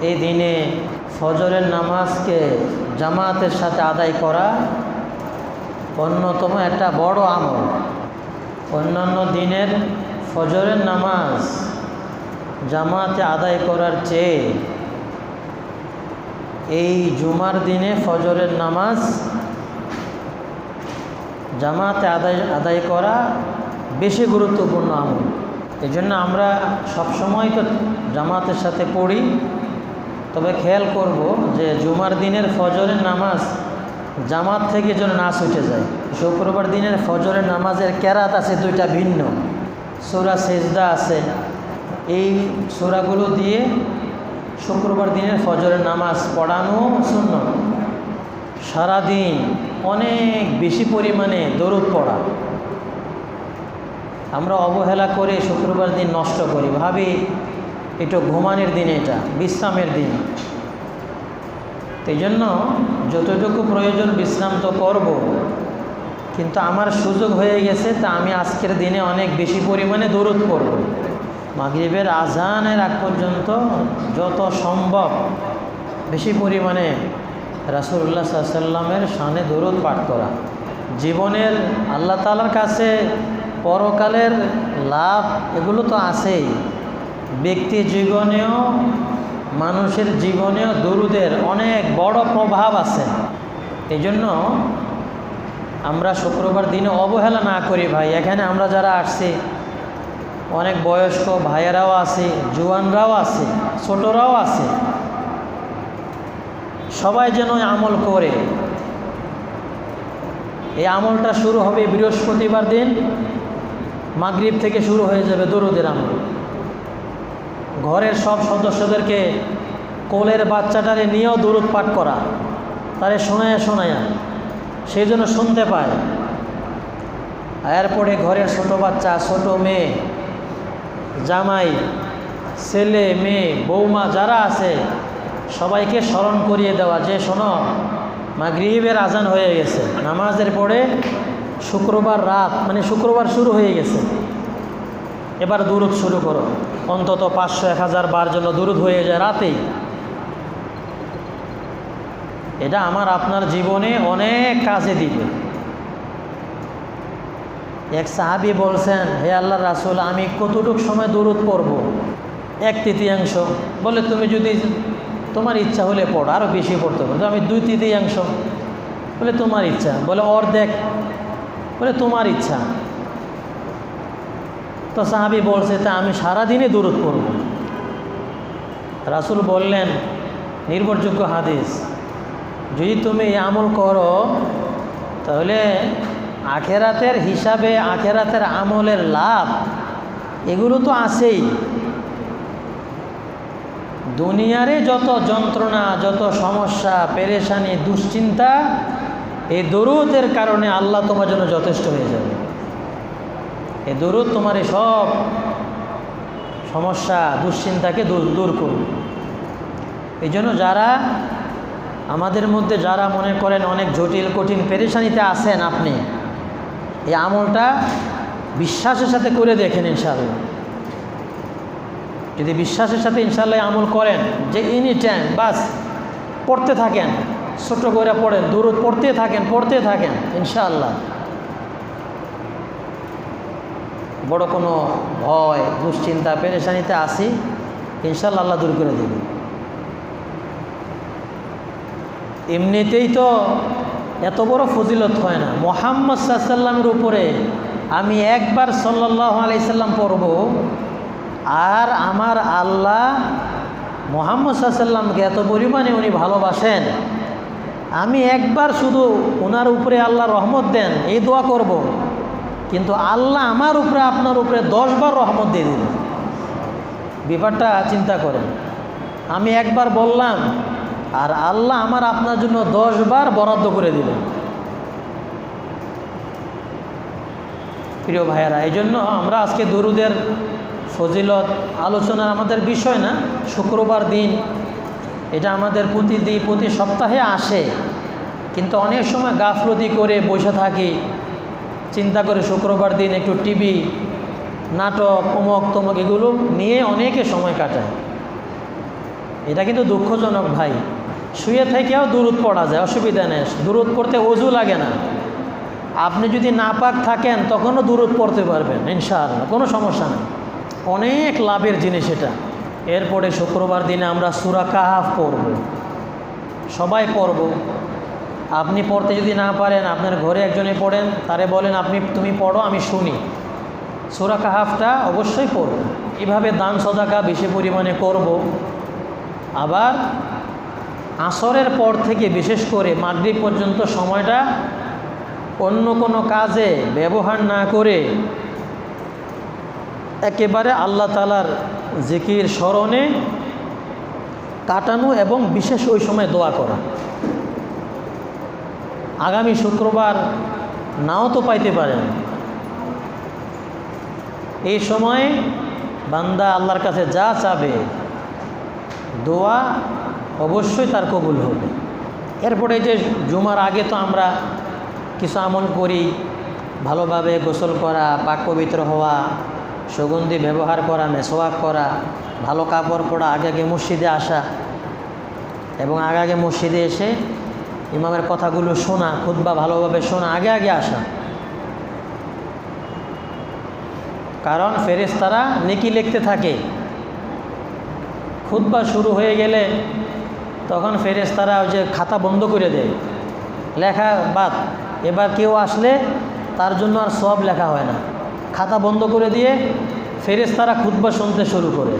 এই দিনে ফজরের নামাজকে জামাতের সাথে আদায় করা অন্যতম একটা বড় আমল। অন্যান্য দিনের ফজরের নামাজ জামাতে আদায় করার চেয়ে এই জুমার দিনে ফজরের নামাজ জামাতে আদায় করা বেশি গুরুত্বপূর্ণ আমল। এই জন্য আমরা সবসময় তো জামাতের সাথে পড়ি, তবে খেয়াল করব যে জুমার দিনের ফজরের নামাজ জামাত থেকে যেন না ছুটে যায়। শুক্রবার দিনের ফজরের নামাজের কেরাত আছে দুইটা ভিন্ন, সূরা সেজদা আছে। এই সূরাগুলো দিয়ে শুক্রবার দিনের ফজরের নামাজ পড়ানো সুন্নাত। সারাদিন অনেক বেশি পরিমাণে দরুদ পড়া আমরা অবহেলা করে শুক্রবার দিন নষ্ট করি, ভাবি একটু ঘুমানোর দিন, এটা বিশ্রামের দিন। এই জন্য যতটুকু প্রয়োজন বিশ্রাম তো করব, কিন্তু আমার সুযোগ হয়ে গেছে তা আমি আজকের দিনে অনেক বেশি পরিমাণে দরুদ পড়ব। মাগরিবের আজানের আগ পর্যন্ত যত সম্ভব বেশি পরিমাণে রাসূলুল্লাহ সাল্লাল্লাহু আলাইহি ওয়াসাল্লামের শানে দরুদ পাঠ করা। জীবনের আল্লাহ তাআলার কাছে পরকালের লাভ এগুলো তো আছেই, ব্যক্তি জীবনেও মানুষের জীবনেও দরুদের অনেক বড় প্রভাব আছে। এই জন্য আমরা শুক্রবার দিনে অবহেলা না করি ভাই। এখানে আমরা যারা আসছি অনেক বয়স্ক ভাইয়েরাও আছে, জোয়ানরাও আছে, ছোটরাও আছে, সবাই যেন আমল করে। এই আমলটা শুরু হবে বৃহস্পতিবার দিন, মাগরিব থেকে শুরু হয়ে যাবে দরুদের আমল। ঘরের সব সদস্যদেরকে কোলের বাচ্চাটারে নিয়েও দরুদ পাঠ করা, তারে শোনায়া সেই জন্য শুনতে পায়। এরপরে ঘরের ছোট বাচ্চা, ছোট মেয়ে, জামাই, ছেলে মেয়ে, বৌমা যারা আছে সবাইকে স্মরণ করিয়ে দেওয়া যে শোনো মাগরিবের আজান হয়ে গেছে, নামাজের পরে শুক্রবার রাত মানে শুক্রবার শুরু হয়ে গেছে, এবার দরুদ শুরু করো। অন্তত 500-1000 বার জন্য দরুদ হয়ে যায় রাতেই। এটা আমার আপনার জীবনে অনেক কাজে দিবে। এক সাহাবী বলছেন, হে আল্লাহর রাসূল, আমি কতটুক সময় দরুদ পড়ব? 1/3। বলে তুমি যদি তোমার ইচ্ছা হলে পড়ো, আরও বেশি পড়তে পারো। আমি 2/3। বলে তোমার ইচ্ছা। বলে অর্ধেক। বলে তোমার ইচ্ছা। তো সাহাবী বলছে, তা আমি সারাদিনে দরুদ পড়ব। রাসূল বললেন, নির্ভরযোগ্য হাদিস, যদি তুমি এই আমল করো তাহলে আখেরাতের হিসাবে আখেরাতের আমলের লাভ এগুলো তো আছেই। দুনিয়ারে যত যন্ত্রণা, যত সমস্যা, পেরেশানি, দুশ্চিন্তা, এই দরুদের কারণে আল্লাহ তোমার জন্য যথেষ্ট হয়ে যাবে। এই দরুদ তোমার এই সব সমস্যা, দুশ্চিন্তাকে দূর করবে। এই জন্য যারা আমাদের মধ্যে যারা মনে করেন অনেক জটিল কঠিন পেরেশানিতে আছেন, আপনি এই আমলটা বিশ্বাসের সাথে করে দেখেন। ইনশাআল্লাহ যদি বিশ্বাসের সাথে ইনশাআল্লাহ আমল করেন, যে এনি টাইম বাস পড়তে থাকেন, ছোট করে পড়েন, দরুদ পড়তে থাকেন, ইনশাআল্লাহ বড় কোনো ভয়, দুশ্চিন্তা, পেরেশানিতে আসি, ইনশাআল্লাহ আল্লাহ দূর করে দেবে। এমনিতেই তো এত বড় ফজিলত হয় না। মুহাম্মদ সাল্লাল্লাহু আলাইহি ওয়াসাল্লামের উপরে আমি একবার সাল্লাল্লাহু আলাইহি সাল্লাম পড়ব, আর আমার আল্লাহ মুহাম্মদ সাল্লাল্লাহু আলাইহি ওয়াসাল্লামকে এত পরিমাণে উনি ভালোবাসেন, আমি একবার শুধু ওনার উপরে আল্লাহ রহমত দেন এই দোয়া করব, কিন্তু আল্লাহ আমার উপরে আপনার উপরে 10 বার রহমত দিয়ে দিল। ব্যাপারটা চিন্তা করেন। আমি একবার বললাম আর আল্লাহ আমার আপনার জন্য 10 বার বরাদ্দ করে দিলেন। প্রিয় ভাইয়েরা, এই জন্য আমরা আজকে দরুদের ফজিলত আলোচনার আমাদের বিষয় না। শুক্রবার দিন এটা আমাদের প্রতি সপ্তাহে আসে, কিন্তু অনেক সময় গাফলতি করে বসে থাকি, চিন্তা করে শুক্রবার দিন একটু টিভি, নাটক, অমুক তমুক এগুলো নিয়ে অনেকে সময় কাটায়। এটা কিন্তু দুঃখজনক ভাই। শুয়ে থেকেও দুরূদ পড়া যায়, অসুবিধা নেই। দুরূদ পড়তে ওযু লাগে না। আপনি যদি নাপাক থাকেন তখনও দুরূদ পড়তে পারবেন ইনশাআল্লাহ, কোনো সমস্যা নেই। অনেক লাভের জিনিস এটা। এরপরে শুক্রবার দিনে আমরা সূরা কাহাফ পড়ব, সবাই পড়ব। আপনি পড়তে যদি না পারেন, আপনার ঘরে একজনে পড়েন, তারে বলেন তুমি পড়ো, আমি শুনি। সূরা কাহাফটা অবশ্যই পড়ব। এভাবে দান সদাকা বেশি পরিমাণে করব। আবার আসরের পর থেকে বিশেষ করে মাগরিব পর্যন্ত সময়টা অন্য কোনো কাজে ব্যবহার না করে একেবারে আল্লাহ তাআলার জিকির স্মরণে কাটানো এবং বিশেষ ওই সময় দোয়া করা। আগামী শুক্রবার নাও তো পাইতে পারেন। এই সময় বান্দা আল্লাহর কাছে যা চাবে দোয়া অবশ্যই তার কবুল হবে। এরপরে যে জুমার আগে তো আমরা কিছু আমল করি, ভালোভাবে গোসল করা, পাক পবিত্র হওয়া, সুগন্ধি ব্যবহার করা, মেসওয়াক করা, ভালো কাপড় পরা, আগে আগে মসজিদে আসা এবং আগে মসজিদে এসে ইমামের কথাগুলো শোনা, খুতবা ভালোভাবে শোনা, আগে আগে আসা। কারণ ফেরেশতারা নেকি লিখতে থাকে। খুতবা শুরু হয়ে গেলে তখন ফেরেশতারা ওই যে খাতা বন্ধ করে দেয়, লেখা বাদ। এবার কেউ আসলে তার জন্য আর সওয়াব লেখা হয় না, খাতা বন্ধ করে দিয়ে ফেরেশতারা খুতবা শুনতে শুরু করে।